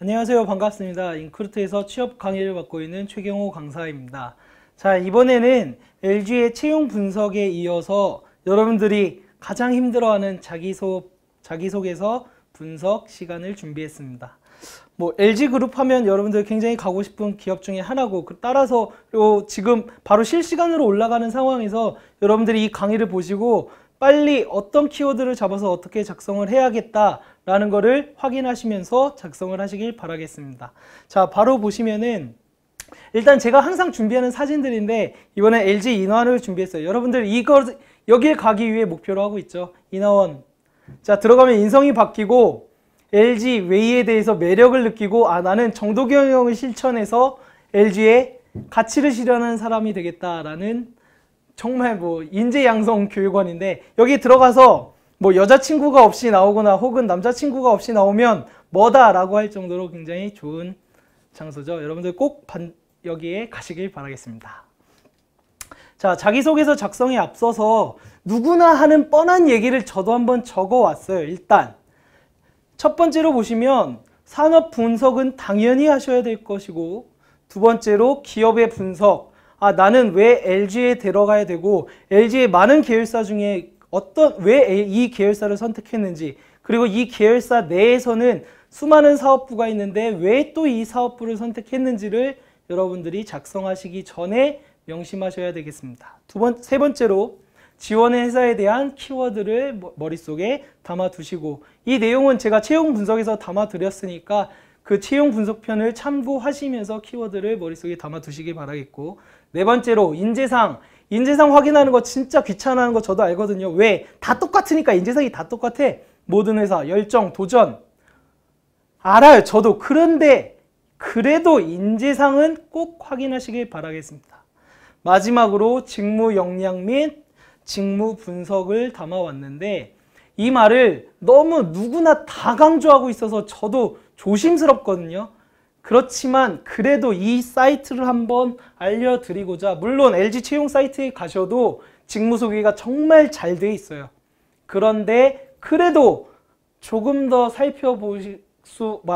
안녕하세요. 반갑습니다. 인크루트에서 취업 강의를 맡고 있는 최경호 강사입니다. 자, 이번에는 LG의 채용 분석에 이어서 여러분들이 가장 힘들어하는 자기소개서 분석 시간을 준비했습니다. LG그룹 하면 여러분들 굉장히 가고 싶은 기업 중에 하나고, 따라서 지금 바로 실시간으로 올라가는 상황에서 여러분들이 이 강의를 보시고 빨리 어떤 키워드를 잡아서 어떻게 작성을 해야겠다라는 거를 확인하시면서 작성을 하시길 바라겠습니다. 자, 바로 보시면은 일단 제가 항상 준비하는 사진들인데 이번에 LG 인하원을 준비했어요. 여러분들 여길 가기 위해 목표로 하고 있죠. 인하원. 자, 들어가면 인성이 바뀌고 LG 웨이에 대해서 매력을 느끼고, 나는 정도경영을 실천해서 LG의 가치를 실현하는 사람이 되겠다라는 정말 인재 양성 교육원인데, 여기 들어가서 여자친구가 없이 나오거나 혹은 남자친구가 없이 나오면 뭐다라고 할 정도로 굉장히 좋은 장소죠. 여러분들 꼭 여기에 가시길 바라겠습니다. 자, 자기소개서 작성에 앞서서 누구나 하는 뻔한 얘기를 저도 한번 적어 왔어요. 일단 첫 번째로 보시면 산업 분석은 당연히 하셔야 될 것이고, 두 번째로 기업의 분석, 나는 왜 LG에 들어가야 되고 LG의 많은 계열사 중에 왜 이 계열사를 선택했는지, 그리고 이 계열사 내에서는 수많은 사업부가 있는데 왜 또 이 사업부를 선택했는지를 여러분들이 작성하시기 전에 명심하셔야 되겠습니다. 세 번째로 지원의 회사에 대한 키워드를 머릿속에 담아두시고, 이 내용은 제가 채용 분석에서 담아드렸으니까 그 채용 분석편을 참고하시면서 키워드를 머릿속에 담아두시기 바라겠고, 네 번째로 인재상 확인하는 거 진짜 귀찮아하는 거 저도 알거든요. 왜? 다 똑같으니까. 인재상이 다 똑같아. 모든 회사, 열정, 도전. 알아요. 저도. 그런데 그래도 인재상은 꼭 확인하시길 바라겠습니다. 마지막으로 직무 역량 및 직무 분석을 담아왔는데, 이 말을 너무 누구나 다 강조하고 있어서 저도 조심스럽거든요. 그렇지만 그래도 이 사이트를 한번 알려드리고자, 물론 LG 채용 사이트에 가셔도 직무 소개가 정말 잘 돼 있어요. 그런데 그래도 조금 더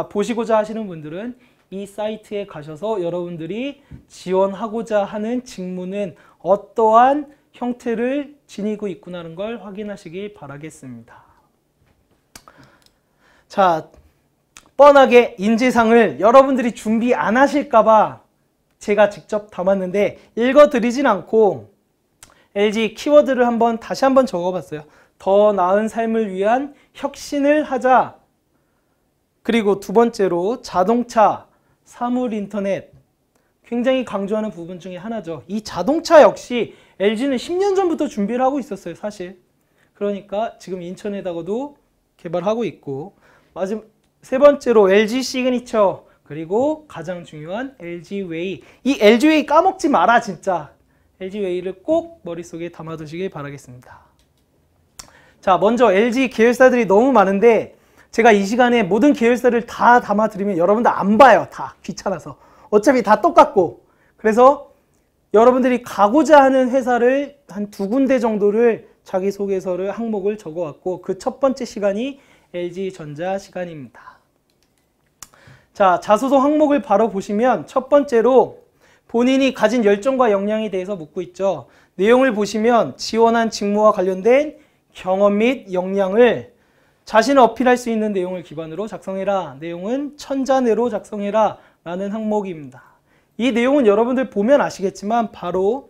보시고자 하시는 분들은 이 사이트에 가셔서 여러분들이 지원하고자 하는 직무는 어떠한 형태를 지니고 있구나는 걸 확인하시길 바라겠습니다. 자, 뻔하게 인재상을 여러분들이 준비 안 하실까봐 제가 직접 담았는데 읽어드리진 않고 LG 키워드를 다시 한번 적어봤어요. 더 나은 삶을 위한 혁신을 하자. 그리고 두 번째로 자동차, 사물 인터넷. 굉장히 강조하는 부분 중에 하나죠. 이 자동차 역시 LG는 10년 전부터 준비를 하고 있었어요, 사실. 그러니까 지금 인천에다가도 개발하고 있고, 세 번째로 LG 시그니처, 그리고 가장 중요한 LG 웨이. 이 LG 웨이 까먹지 마라, 진짜. LG 웨이를 꼭 머릿속에 담아두시길 바라겠습니다. 자, 먼저 LG 계열사들이 너무 많은데 제가 이 시간에 모든 계열사를 다 담아드리면 여러분들 안 봐요. 다 귀찮아서. 어차피 다 똑같고. 그래서 여러분들이 가고자 하는 회사를 한 2군데 정도를 자기소개서를 항목을 적어왔고, 그 첫 번째 시간이 LG전자 시간입니다. 자, 자소서 항목을 바로 보시면 첫 번째로 본인이 가진 열정과 역량에 대해서 묻고 있죠. 내용을 보시면 지원한 직무와 관련된 경험 및 역량을 자신을 어필할 수 있는 내용을 기반으로 작성해라. 내용은 천자내로 작성해라 라는 항목입니다. 이 내용은 여러분들 보면 아시겠지만 바로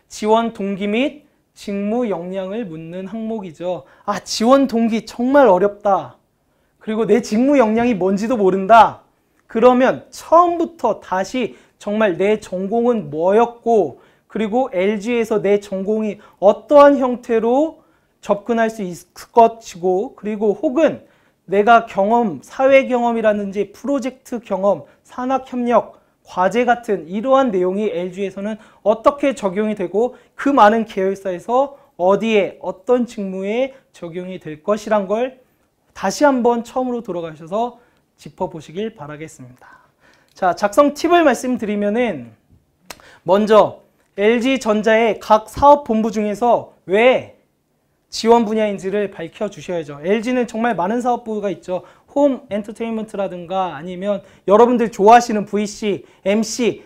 지원 동기 및 직무 역량을 묻는 항목이죠. 지원 동기 정말 어렵다. 그리고 내 직무 역량이 뭔지도 모른다. 그러면 처음부터 다시 정말 내 전공은 뭐였고, 그리고 LG에서 내 전공이 어떠한 형태로 접근할 수 있을 것이고, 그리고 혹은 내가 사회 경험이라든지 프로젝트 경험, 산학협력, 과제 같은 이러한 내용이 LG에서는 어떻게 적용이 되고 그 많은 계열사에서 어디에 어떤 직무에 적용이 될 것이란 걸 다시 한번 처음으로 돌아가셔서 짚어보시길 바라겠습니다. 자, 작성 팁을 말씀드리면은 먼저 LG전자의 각 사업본부 중에서 왜 지원 분야인지를 밝혀주셔야죠. LG는 정말 많은 사업부가 있죠. 홈 엔터테인먼트라든가 아니면 여러분들 좋아하시는 VC, MC,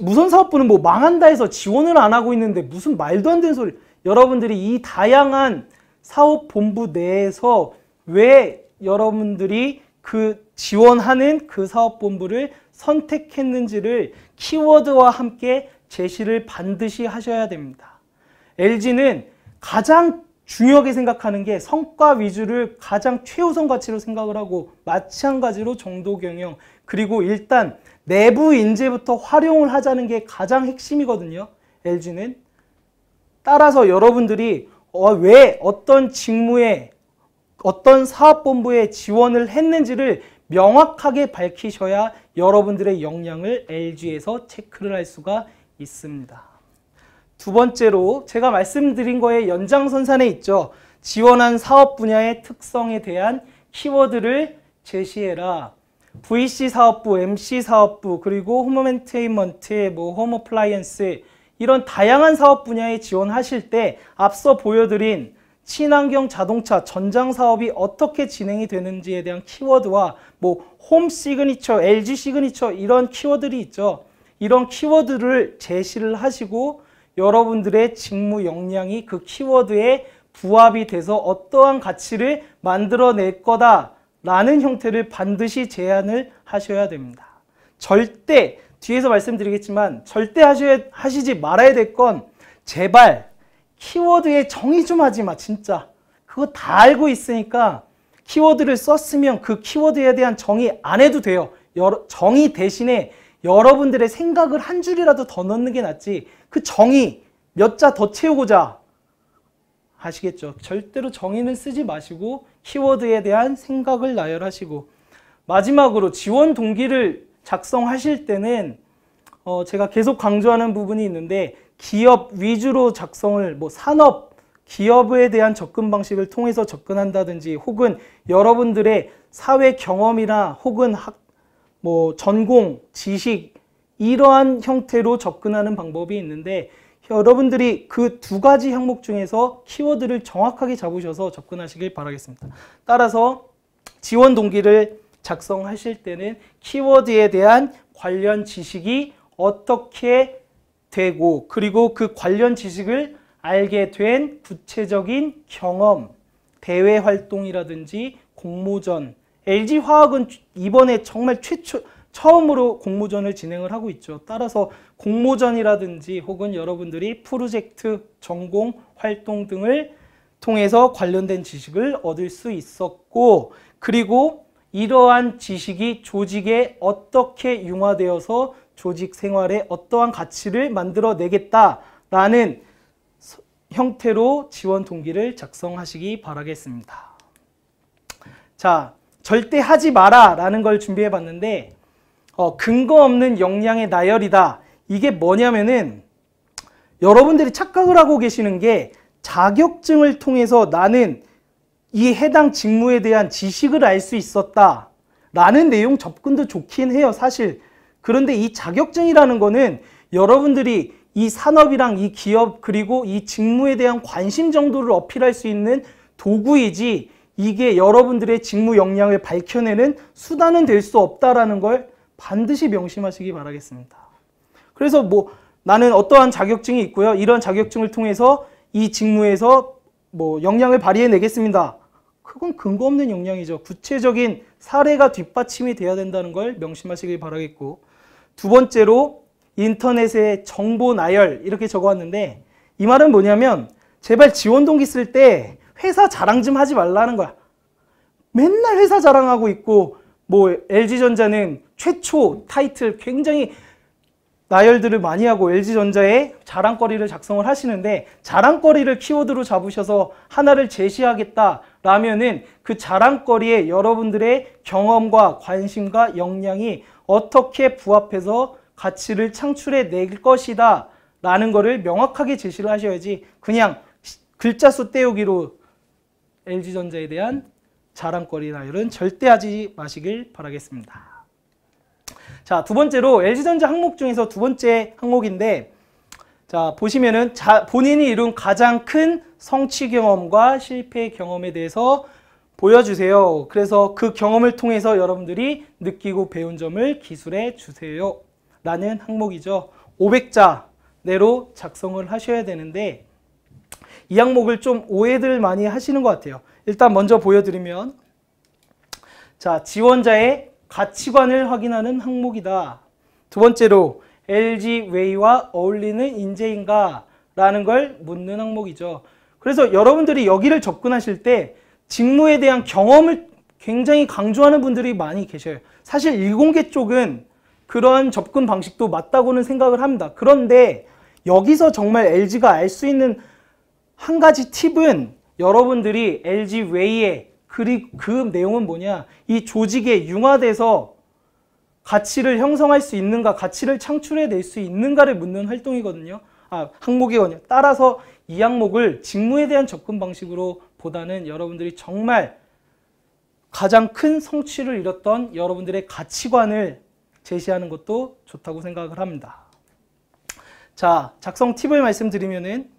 무선사업부는 뭐 망한다 해서 지원을 안 하고 있는데 무슨 말도 안 되는 소리. 여러분들이 이 다양한 사업본부 내에서 왜 여러분들이 그 지원하는 그 사업본부를 선택했는지를 키워드와 함께 제시를 반드시 하셔야 됩니다. LG는 가장 중요하게 생각하는 게 성과 위주를 가장 최우선 가치로 생각을 하고, 마찬가지로 정도 경영, 그리고 일단 내부 인재부터 활용을 하자는 게 가장 핵심이거든요. LG는. 따라서 여러분들이 왜 어떤 직무에 어떤 사업본부에 지원을 했는지를 명확하게 밝히셔야 여러분들의 역량을 LG에서 체크를 할 수가 있습니다. 두 번째로 제가 말씀드린 거에 연장선상에 있죠. 지원한 사업 분야의 특성에 대한 키워드를 제시해라. VC 사업부, MC 사업부, 그리고 홈 엔터테인먼트, 홈 어플라이언스, 이런 다양한 사업 분야에 지원하실 때 앞서 보여드린 친환경 자동차, 전장 사업이 어떻게 진행이 되는지에 대한 키워드와 홈 시그니처, LG 시그니처, 이런 키워드들이 있죠. 이런 키워드를 제시를 하시고 여러분들의 직무 역량이 그 키워드에 부합이 돼서 어떠한 가치를 만들어낼 거다라는 형태를 반드시 제안을 하셔야 됩니다. 절대, 뒤에서 말씀드리겠지만 절대 하시지 말아야 될 건, 제발 키워드에 정의 좀 하지 마. 진짜 그거 다 알고 있으니까 키워드를 썼으면 그 키워드에 대한 정의 안 해도 돼요. 정의 대신에 여러분들의 생각을 한 줄이라도 더 넣는 게 낫지, 그 정의 몇 자 더 채우고자 하시겠죠. 절대로 정의는 쓰지 마시고 키워드에 대한 생각을 나열하시고, 마지막으로 지원 동기를 작성하실 때는 제가 계속 강조하는 부분이 있는데, 기업 위주로 작성을, 산업, 기업에 대한 접근 방식을 통해서 접근한다든지, 혹은 여러분들의 사회 경험이나 혹은 전공, 지식, 이러한 형태로 접근하는 방법이 있는데, 여러분들이 그 두 가지 항목 중에서 키워드를 정확하게 잡으셔서 접근하시길 바라겠습니다. 따라서 지원 동기를 작성하실 때는 키워드에 대한 관련 지식이 어떻게 되고, 그리고 그 관련 지식을 알게 된 구체적인 경험, 대외 활동이라든지 공모전, LG화학은 이번에 정말 처음으로 공모전을 진행을 하고 있죠. 따라서 공모전이라든지 혹은 여러분들이 프로젝트, 전공, 활동 등을 통해서 관련된 지식을 얻을 수 있었고, 그리고 이러한 지식이 조직에 어떻게 융화되어서 조직 생활에 어떠한 가치를 만들어내겠다라는 형태로 지원 동기를 작성하시기 바라겠습니다. 자, 절대 하지 마라 라는 걸 준비해 봤는데, 근거 없는 역량의 나열이다. 이게 뭐냐면은, 여러분들이 착각을 하고 계시는 게, 자격증을 통해서 나는 이 해당 직무에 대한 지식을 알 수 있었다 라는 내용 접근도 좋긴 해요, 사실. 그런데 이 자격증이라는 거는 여러분들이 이 산업이랑 이 기업, 그리고 이 직무에 대한 관심 정도를 어필할 수 있는 도구이지, 이게 여러분들의 직무 역량을 밝혀내는 수단은 될 수 없다라는 걸 반드시 명심하시기 바라겠습니다. 그래서 나는 어떠한 자격증이 있고요, 이런 자격증을 통해서 이 직무에서 역량을 발휘해내겠습니다. 그건 근거 없는 역량이죠. 구체적인 사례가 뒷받침이 돼야 된다는 걸 명심하시길 바라겠고, 두 번째로 인터넷에 정보 나열, 이렇게 적어왔는데, 이 말은 뭐냐면 제발 지원 동기 쓸 때 회사 자랑 좀 하지 말라는 거야. 맨날 회사 자랑하고 있고, LG전자는 최초 타이틀 굉장히 나열들을 많이 하고 LG전자의 자랑거리를 작성을 하시는데, 자랑거리를 키워드로 잡으셔서 하나를 제시하겠다라면은 그 자랑거리에 여러분들의 경험과 관심과 역량이 어떻게 부합해서 가치를 창출해 낼 것이다 라는 거를 명확하게 제시를 하셔야지, 그냥 글자 수 떼우기로 LG전자에 대한 자랑거리 나열은 절대 하지 마시길 바라겠습니다. 자, 두 번째로 LG전자 항목 중에서 두 번째 항목인데, 자, 보시면은 본인이 이룬 가장 큰 성취 경험과 실패 경험에 대해서 보여주세요. 그래서 그 경험을 통해서 여러분들이 느끼고 배운 점을 기술해 주세요. 라는 항목이죠. 500자 내로 작성을 하셔야 되는데 이 항목을 좀 오해들 많이 하시는 것 같아요. 일단 먼저 보여드리면 자, 지원자의 가치관을 확인하는 항목이다. 두 번째로 LG 웨이와 어울리는 인재인가? 라는 걸 묻는 항목이죠. 그래서 여러분들이 여기를 접근하실 때 직무에 대한 경험을 굉장히 강조하는 분들이 많이 계셔요. 사실 일공계 쪽은 그런 접근 방식도 맞다고는 생각을 합니다. 그런데 여기서 정말 LG가 알 수 있는 한 가지 팁은 여러분들이 LG 웨이에 그 내용은 뭐냐? 이 조직에 융화돼서 가치를 형성할 수 있는가, 가치를 창출해낼 수 있는가를 묻는 활동이거든요. 항목이거든요. 따라서 이 항목을 직무에 대한 접근 방식으로 보다는 여러분들이 정말 가장 큰 성취를 이뤘던 여러분들의 가치관을 제시하는 것도 좋다고 생각을 합니다. 자, 작성 팁을 말씀드리면은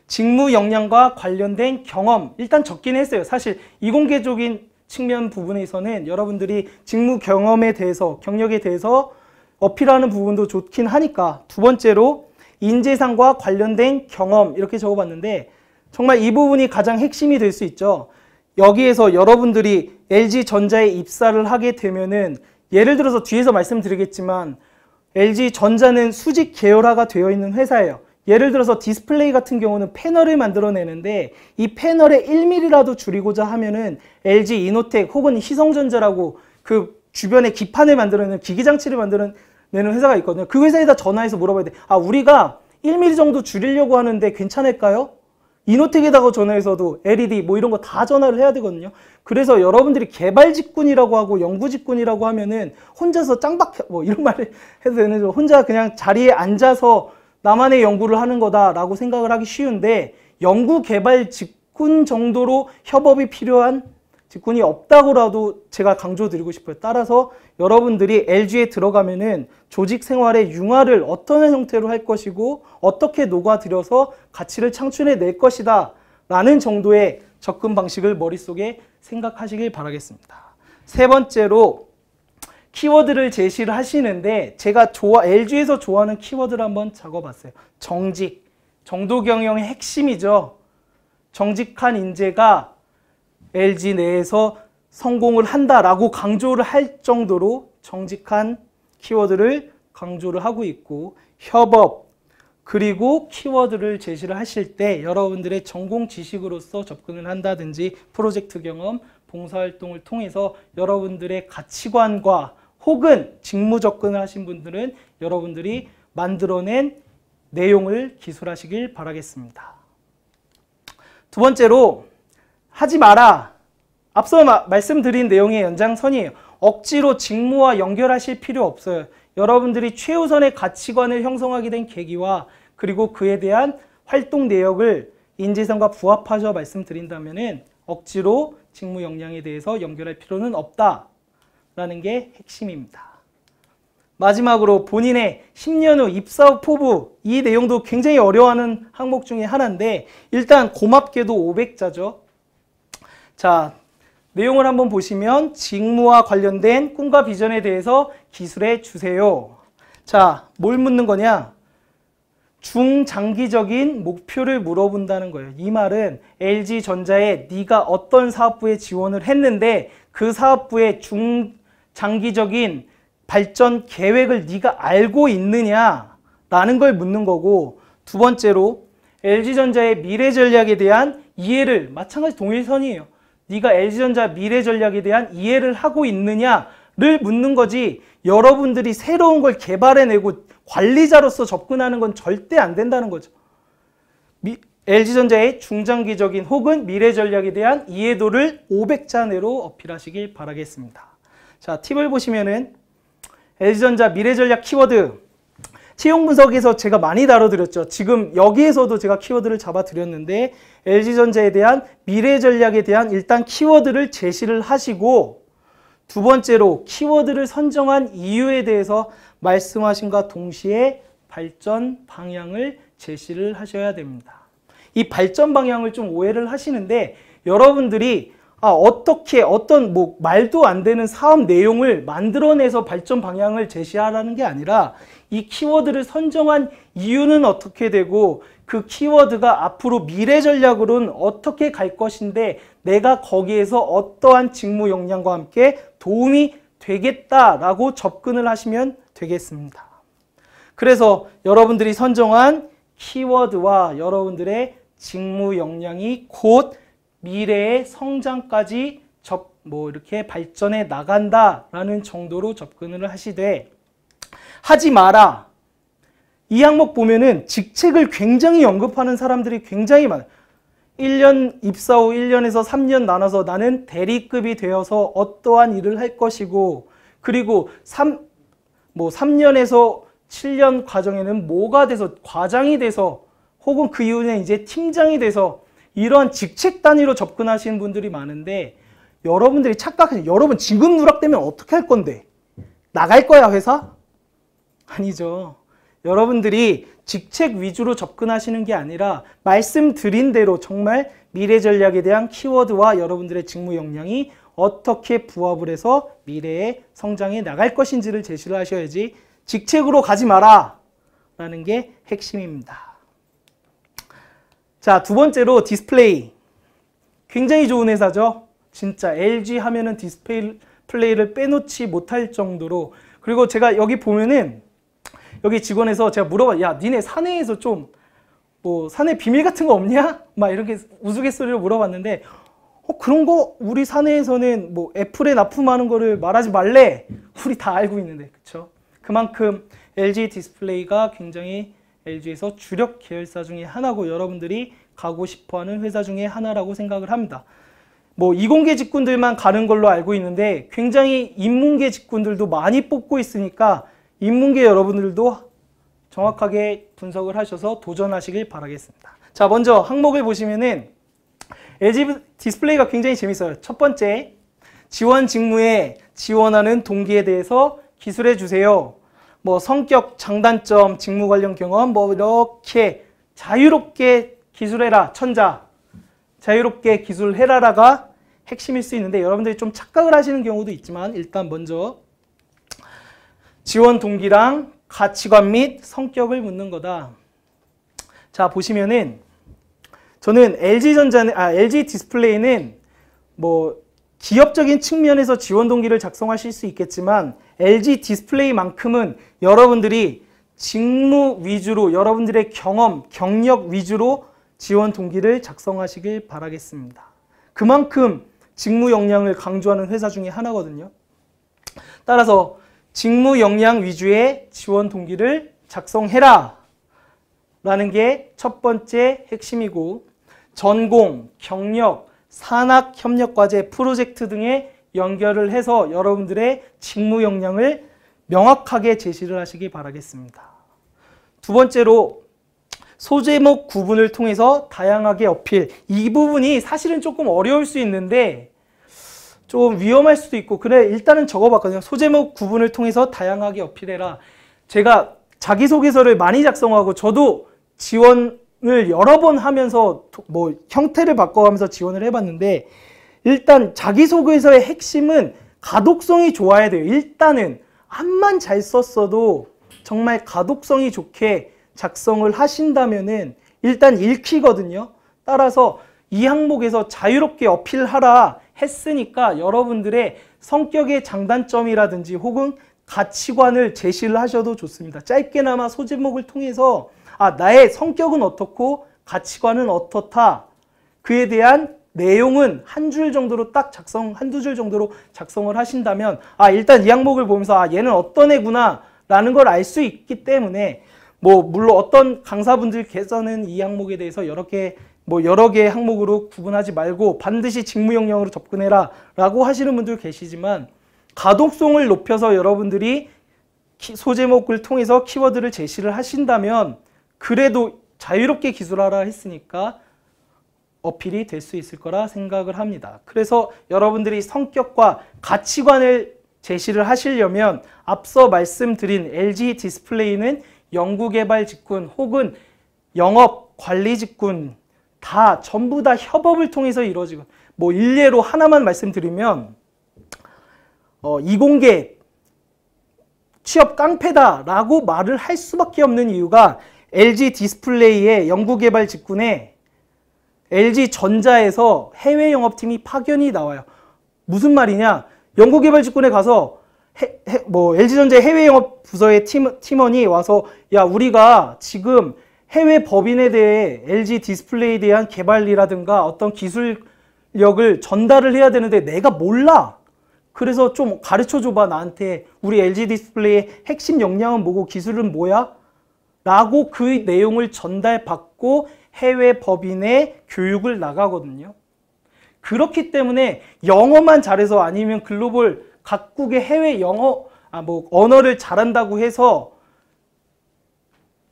직무 역량과 관련된 경험, 일단 적긴 했어요. 사실 이공계적인 측면 부분에서는 여러분들이 직무 경험에 대해서, 경력에 대해서 어필하는 부분도 좋긴 하니까. 두 번째로 인재상과 관련된 경험 이렇게 적어봤는데 정말 이 부분이 가장 핵심이 될 수 있죠. 여기에서 여러분들이 LG전자에 입사를 하게 되면은 예를 들어서 뒤에서 말씀드리겠지만 LG전자는 수직 계열화가 되어 있는 회사예요. 예를 들어서 디스플레이 같은 경우는 패널을 만들어내는데 이 패널에 1mm라도 줄이고자 하면은 LG 이노텍 혹은 희성전자라고 그 주변에 기판을 만들어내는 기기장치를 만들어내는 회사가 있거든요. 그 회사에다 전화해서 물어봐야 돼. 우리가 1mm 정도 줄이려고 하는데 괜찮을까요? 이노텍에다가 전화해서도 LED 뭐 이런 거 다 전화를 해야 되거든요. 그래서 여러분들이 개발 직군이라고 하고 연구 직군이라고 하면은 혼자서 짱박 뭐 이런 말을 해도 되는데 혼자 그냥 자리에 앉아서 나만의 연구를 하는 거다라고 생각을 하기 쉬운데 연구 개발 직군 정도로 협업이 필요한 직군이 없다고라도 제가 강조드리고 싶어요. 따라서 여러분들이 LG에 들어가면은 조직 생활의 융화를 어떤 형태로 할 것이고 어떻게 녹아들여서 가치를 창출해 낼 것이다 라는 정도의 접근 방식을 머릿속에 생각하시길 바라겠습니다. 세 번째로 키워드를 제시를 하시는데 제가 LG에서 좋아하는 키워드를 한번 적어봤어요. 정직, 정도경영의 핵심이죠. 정직한 인재가 LG 내에서 성공을 한다라고 강조를 할 정도로 정직한 키워드를 강조를 하고 있고 협업 그리고 키워드를 제시를 하실 때 여러분들의 전공 지식으로서 접근을 한다든지 프로젝트 경험, 봉사활동을 통해서 여러분들의 가치관과 혹은 직무 접근을 하신 분들은 여러분들이 만들어낸 내용을 기술하시길 바라겠습니다. 두 번째로 하지 마라. 앞서 말씀드린 내용의 연장선이에요. 억지로 직무와 연결하실 필요 없어요. 여러분들이 최우선의 가치관을 형성하게 된 계기와 그리고 그에 대한 활동 내역을 인재상과 부합하셔 말씀드린다면 억지로 직무 역량에 대해서 연결할 필요는 없다라는 게 핵심입니다. 마지막으로 본인의 10년 후 입사 후 포부, 이 내용도 굉장히 어려워하는 항목 중에 하나인데 일단 고맙게도 500자죠. 자, 내용을 한번 보시면 직무와 관련된 꿈과 비전에 대해서 기술해 주세요. 자, 뭘 묻는 거냐? 중장기적인 목표를 물어본다는 거예요. 이 말은 LG전자에 네가 어떤 사업부에 지원을 했는데 그 사업부의 중장기적인 발전 계획을 네가 알고 있느냐라는 걸 묻는 거고 두 번째로 LG전자의 미래 전략에 대한 이해를 마찬가지 동일선이에요. 네가 LG전자 미래 전략에 대한 이해를 하고 있느냐를 묻는 거지 여러분들이 새로운 걸 개발해내고 관리자로서 접근하는 건 절대 안 된다는 거죠. LG전자의 중장기적인 혹은 미래 전략에 대한 이해도를 500자 내로 어필하시길 바라겠습니다. 자, 팁을 보시면은 LG전자 미래 전략 키워드 채용 분석에서 제가 많이 다뤄드렸죠. 지금 여기에서도 제가 키워드를 잡아드렸는데 LG전자에 대한 미래 전략에 대한 일단 키워드를 제시를 하시고 두 번째로 키워드를 선정한 이유에 대해서 말씀하신과 동시에 발전 방향을 제시를 하셔야 됩니다. 이 발전 방향을 좀 오해를 하시는데 여러분들이 어떻게 어떤 뭐 말도 안 되는 사업 내용을 만들어내서 발전 방향을 제시하라는 게 아니라 이 키워드를 선정한 이유는 어떻게 되고 그 키워드가 앞으로 미래 전략으로는 어떻게 갈 것인데 내가 거기에서 어떠한 직무 역량과 함께 도움이 되겠다라고 접근을 하시면 되겠습니다. 그래서 여러분들이 선정한 키워드와 여러분들의 직무 역량이 곧 미래의 성장까지 이렇게 발전해 나간다라는 정도로 접근을 하시되 하지 마라. 이 항목 보면은 직책을 굉장히 언급하는 사람들이 굉장히 많아요. 1년 입사 후 1년에서 3년 나눠서 나는 대리급이 되어서 어떠한 일을 할 것이고 그리고 3년에서 7년 과정에는 뭐가 돼서 과장이 돼서 혹은 그 이후에 이제 팀장이 돼서 이런 직책 단위로 접근하시는 분들이 많은데 여러분들이 착각하세요. 여러분 지금 누락되면 어떻게 할 건데? 나갈 거야 회사? 아니죠. 여러분들이 직책 위주로 접근하시는 게 아니라 말씀드린 대로 정말 미래 전략에 대한 키워드와 여러분들의 직무 역량이 어떻게 부합을 해서 미래의 성장에 나갈 것인지를 제시를 하셔야지 직책으로 가지 마라 라는 게 핵심입니다. 자, 두 번째로 디스플레이. 굉장히 좋은 회사죠. 진짜 LG 하면은 디스플레이를 빼놓지 못할 정도로. 그리고 제가 여기 보면은 여기 직원에서 제가 물어봐, 야, 니네 사내에서 좀 뭐 사내 비밀 같은 거 없냐? 막 이렇게 우스갯소리로 물어봤는데 그런 거 우리 사내에서는 뭐 애플에 납품하는 거를 말하지 말래. 우리 다 알고 있는데, 그쵸? 그만큼 LG 디스플레이가 굉장히 LG에서 주력 계열사 중에 하나고 여러분들이 가고 싶어하는 회사 중에 하나라고 생각을 합니다. 뭐 이공계 직군들만 가는 걸로 알고 있는데 굉장히 인문계 직군들도 많이 뽑고 있으니까 인문계 여러분들도 정확하게 분석을 하셔서 도전하시길 바라겠습니다. 자, 먼저 항목을 보시면은 LG 디스플레이가 굉장히 재밌어요. 첫 번째, 지원 직무에 지원하는 동기에 대해서 기술해 주세요. 뭐 성격, 장단점, 직무 관련 경험 뭐 이렇게 자유롭게 기술해라. 천자. 자유롭게 기술해라라가 핵심일 수 있는데 여러분들이 좀 착각을 하시는 경우도 있지만 일단 먼저 지원 동기랑 가치관 및 성격을 묻는 거다. 자, 보시면은 저는 LG 디스플레이는 뭐 기업적인 측면에서 지원 동기를 작성하실 수 있겠지만 LG 디스플레이만큼은 여러분들이 직무 위주로 여러분들의 경험, 경력 위주로 지원 동기를 작성하시길 바라겠습니다. 그만큼 직무 역량을 강조하는 회사 중에 하나거든요. 따라서 직무 역량 위주의 지원 동기를 작성해라 라는 게 첫 번째 핵심이고 전공, 경력, 산학, 협력과제, 프로젝트 등에 연결을 해서 여러분들의 직무 역량을 명확하게 제시를 하시기 바라겠습니다. 두 번째로 소제목 구분을 통해서 다양하게 어필. 이 부분이 사실은 조금 어려울 수 있는데 좀 위험할 수도 있고 그래 일단은 적어봤거든요. 소제목 구분을 통해서 다양하게 어필해라. 제가 자기소개서를 많이 작성하고 저도 지원을 여러 번 하면서 뭐 형태를 바꿔가면서 지원을 해봤는데 일단 자기소개서의 핵심은 가독성이 좋아야 돼요. 일단은 암만 잘 썼어도 정말 가독성이 좋게 작성을 하신다면은 일단 읽히거든요. 따라서 이 항목에서 자유롭게 어필하라 했으니까 여러분들의 성격의 장단점이라든지 혹은 가치관을 제시를 하셔도 좋습니다. 짧게나마 소제목을 통해서 나의 성격은 어떻고 가치관은 어떻다. 그에 대한 내용은 한 줄 정도로 딱 한두 줄 정도로 작성을 하신다면 일단 이 항목을 보면서 얘는 어떤 애구나 라는 걸 알 수 있기 때문에 뭐 물론 어떤 강사분들께서는 이 항목에 대해서 여러 개 항목으로 구분하지 말고 반드시 직무 역량으로 접근해라 라고 하시는 분들 계시지만 가독성을 높여서 여러분들이 소제목을 통해서 키워드를 제시를 하신다면 그래도 자유롭게 기술하라 했으니까 어필이 될 수 있을 거라 생각을 합니다. 그래서 여러분들이 성격과 가치관을 제시를 하시려면 앞서 말씀드린 LG 디스플레이는 연구개발 직군 혹은 영업 관리 직군 전부 다 협업을 통해서 이루어지고 뭐 일례로 하나만 말씀드리면 이공계 취업 깡패다라고 말을 할 수밖에 없는 이유가 LG 디스플레이의 연구개발 직군에 LG전자에서 해외 영업팀이 파견이 나와요. 무슨 말이냐? 연구개발 직군에 가서 LG전자의 해외 영업 부서의 팀원이 와서 야, 우리가 지금 해외 법인에 대해 LG 디스플레이에 대한 개발이라든가 어떤 기술력을 전달을 해야 되는데 내가 몰라. 그래서 좀 가르쳐 줘봐 나한테. 우리 LG 디스플레이의 핵심 역량은 뭐고 기술은 뭐야? 라고 그 내용을 전달받고 해외 법인에 교육을 나가거든요. 그렇기 때문에 영어만 잘해서 아니면 글로벌 각국의 해외 언어를 잘한다고 해서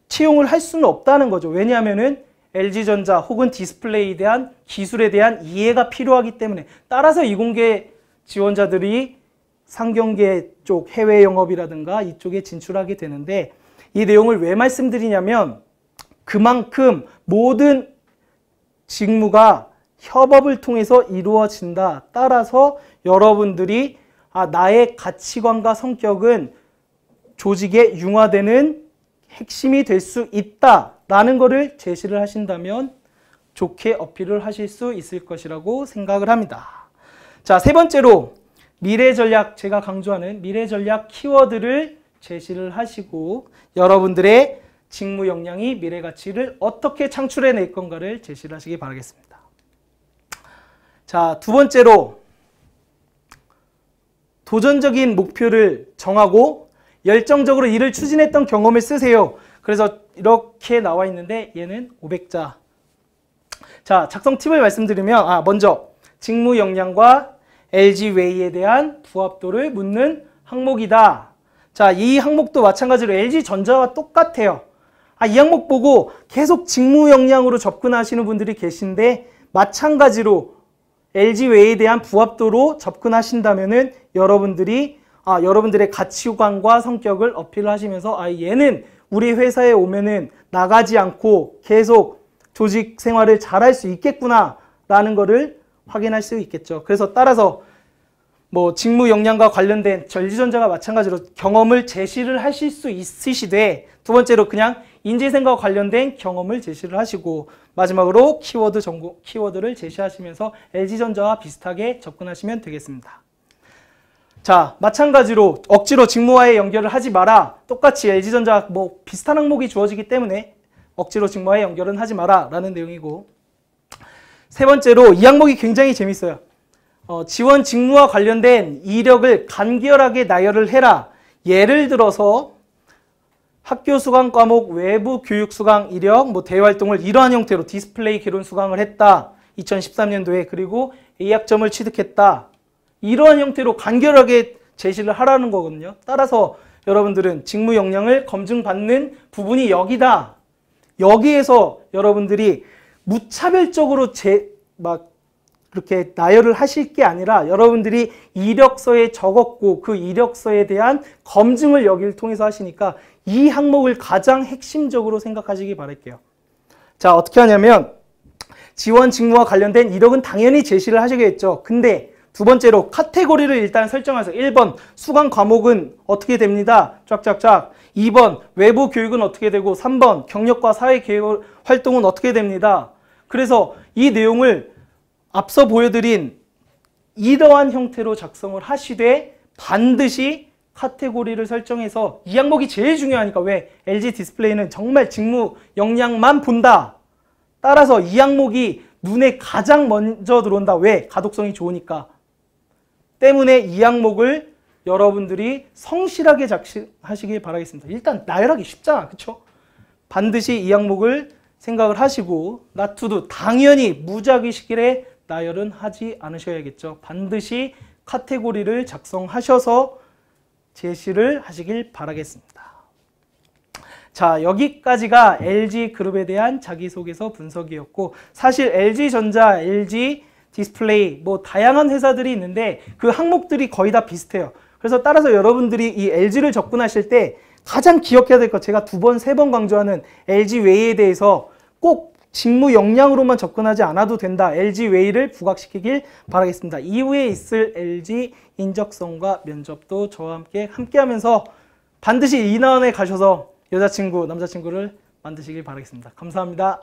채용을 할 수는 없다는 거죠. 왜냐하면은 LG전자 혹은 디스플레이에 대한 기술에 대한 이해가 필요하기 때문에. 따라서 이공계 지원자들이 상경계 쪽 해외 영업이라든가 이쪽에 진출하게 되는데, 이 내용을 왜 말씀드리냐면 그만큼 모든 직무가 협업을 통해서 이루어진다. 따라서 여러분들이 나의 가치관과 성격은 조직에 융화되는 핵심이 될 수 있다라는 것을 제시를 하신다면 좋게 어필을 하실 수 있을 것이라고 생각을 합니다. 자, 세 번째로 미래 전략, 제가 강조하는 미래 전략 키워드를 제시를 하시고 여러분들의 직무 역량이 미래 가치를 어떻게 창출해낼 건가를 제시를 하시기 바라겠습니다. 자, 두 번째로 도전적인 목표를 정하고 열정적으로 일을 추진했던 경험을 쓰세요. 그래서 이렇게 나와 있는데 얘는 500자. 자, 작성 팁을 말씀드리면 먼저 직무 역량과 LG웨이에 대한 부합도를 묻는 항목이다. 자, 이 항목도 마찬가지로 LG전자와 똑같아요. 이 항목 보고 계속 직무 역량으로 접근하시는 분들이 계신데 마찬가지로 LG웨이에 대한 부합도로 접근하신다면은 여러분들의 가치관과 성격을 어필하시면서 얘는 우리 회사에 오면은 나가지 않고 계속 조직 생활을 잘할 수 있겠구나 라는 거를 확인할 수 있겠죠. 그래서 따라서 직무 역량과 관련된 LG전자가 마찬가지로 경험을 제시를 하실 수 있으시되, 두 번째로 그냥 인재생과 관련된 경험을 제시를 하시고, 마지막으로 키워드를 제시하시면서 LG전자와 비슷하게 접근하시면 되겠습니다. 자, 마찬가지로 억지로 직무와의 연결을 하지 마라. 똑같이 LG전자 비슷한 항목이 주어지기 때문에 억지로 직무와의 연결은 하지 마라 라는 내용이고, 세 번째로 이 항목이 굉장히 재밌어요. 지원 직무와 관련된 이력을 간결하게 나열을 해라. 예를 들어서 학교 수강 과목 외부 교육 수강 이력, 대외 활동을 이러한 형태로 디스플레이 개론 수강을 했다. 2013년도에 그리고 A학점을 취득했다. 이러한 형태로 간결하게 제시를 하라는 거거든요. 따라서 여러분들은 직무 역량을 검증받는 부분이 여기다. 여기에서 여러분들이 무차별적으로 그렇게 나열을 하실 게 아니라 여러분들이 이력서에 적었고 그 이력서에 대한 검증을 여기를 통해서 하시니까 이 항목을 가장 핵심적으로 생각하시기 바랄게요. 자, 어떻게 하냐면 지원 직무와 관련된 이력은 당연히 제시를 하시겠죠. 근데 두 번째로 카테고리를 일단 설정해서 1번 수강 과목은 어떻게 됩니다. 쫙쫙쫙. 2번 외부 교육은 어떻게 되고 3번 경력과 사회 계획 활동은 어떻게 됩니다. 그래서 이 내용을 앞서 보여드린 이러한 형태로 작성을 하시되 반드시 카테고리를 설정해서 이 항목이 제일 중요하니까. 왜? LG 디스플레이는 정말 직무 역량만 본다. 따라서 이 항목이 눈에 가장 먼저 들어온다. 왜? 가독성이 좋으니까. 때문에 이 항목을 여러분들이 성실하게 작성하시길 바라겠습니다. 일단 나열하기 쉽잖아. 그쵸? 반드시 이 항목을 생각을 하시고 not to do, 당연히 무작위식의 나열은 하지 않으셔야겠죠. 반드시 카테고리를 작성하셔서 제시를 하시길 바라겠습니다. 자, 여기까지가 LG그룹에 대한 자기소개서 분석이었고, 사실 LG전자, LG 디스플레이 다양한 회사들이 있는데 그 항목들이 거의 다 비슷해요. 그래서 따라서 여러분들이 이 LG를 접근하실 때 가장 기억해야 될 것, 제가 2번, 3번 강조하는 LG웨이에 대해서 꼭 직무 역량으로만 접근하지 않아도 된다. LG 웨이를 부각시키길 바라겠습니다. 이후에 있을 LG 인적성과 면접도 저와 함께 하면서 반드시 이나원에 가셔서 여자친구, 남자친구를 만드시길 바라겠습니다. 감사합니다.